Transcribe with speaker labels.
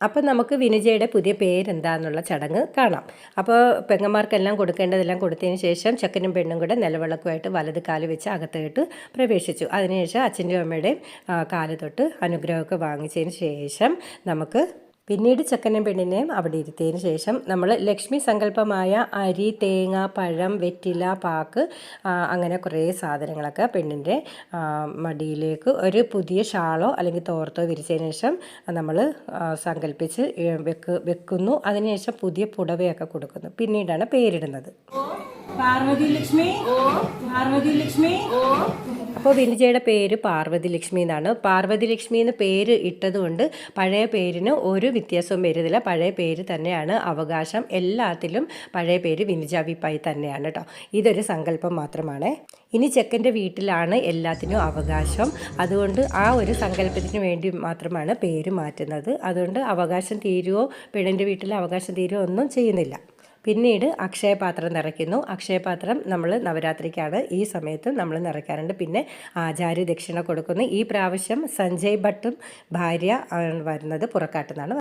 Speaker 1: അപ്പം നമുക്ക് വിനുജയുടെ പുതിയ പേരെന്താന്നുള്ള ചടങ്ങ് കാണാം. അപ്പോൾ പെങ്ങന്മാർക്കെല്ലാം കൊടുക്കേണ്ടതെല്ലാം കൊടുത്തതിന് ശേഷം ചെക്കനും പെണ്ണും കൂടെ നിലവിളക്കുമായിട്ട് വലത് കാല് വെച്ച് അകത്തോട്ട് പ്രവേശിച്ചു. അതിനുശേഷം അച്ഛൻ്റെയും അമ്മയുടെയും കാല് തൊട്ട് അനുഗ്രഹമൊക്കെ വാങ്ങിച്ചതിന് ശേഷം നമുക്ക് പിന്നീട് ചെക്കനെയും പെണ്ണിനെയും അവിടെ ഇരുത്തിയതിന് ശേഷം നമ്മൾ ലക്ഷ്മി സങ്കല്പമായ അരി, തേങ്ങ, പഴം, വെറ്റില, പാക്ക്, അങ്ങനെ കുറേ സാധനങ്ങളൊക്കെ പെണ്ണിൻ്റെ മടിയിലേക്ക് ഒരു പുതിയ ഷാളോ അല്ലെങ്കിൽ തോർത്തോ വിരിച്ചതിന് ശേഷം നമ്മൾ സങ്കല്പിച്ച് വെക്കുന്നു. അതിനുശേഷം പുതിയ പുടവയൊക്കെ കൊടുക്കുന്നു. പിന്നീടാണ് പേരിടുന്നത്. പാർവതി ലക്ഷ്മി, പാർവതി ലക്ഷ്മി. അപ്പോൾ വിനുജയുടെ പേര് പാർവതി ലക്ഷ്മി എന്നാണ്. പാർവതി ലക്ഷ്മി എന്ന് പേര് ഇട്ടതുകൊണ്ട് പഴയ പേരിന് ഒരു വ്യത്യാസവും വരുന്നില്ല. പഴയ പേര് തന്നെയാണ് അവകാശം. എല്ലാത്തിലും പഴയ പേര് വിനുജ വിപ്പായി തന്നെയാണ് കേട്ടോ. ഇതൊരു സങ്കല്പം മാത്രമാണ്. ഇനി ചെക്കൻ്റെ വീട്ടിലാണ് എല്ലാത്തിനും അവകാശം. അതുകൊണ്ട് ആ ഒരു സങ്കല്പത്തിന് വേണ്ടി മാത്രമാണ് പേര് മാറ്റുന്നത്. അതുകൊണ്ട് അവകാശം തീരുവോ, പെണ്ണിൻ്റെ വീട്ടിൽ അവകാശം തീരുവോ ഒന്നും ചെയ്യുന്നില്ല. പിന്നീട് അക്ഷയപാത്രം നിറയ്ക്കുന്നു. അക്ഷയപാത്രം നമ്മൾ നവരാത്രിക്കാണ് ഈ സമയത്ത് നമ്മൾ നിറയ്ക്കാറുണ്ട്. പിന്നെ ആചാര്യ ദക്ഷിണ കൊടുക്കുന്നു. ഈ പ്രാവശ്യം സഞ്ജയ് ഭട്ടും ഭാര്യ വരുന്നത് പുറക്കാട്ടുന്നാണ്.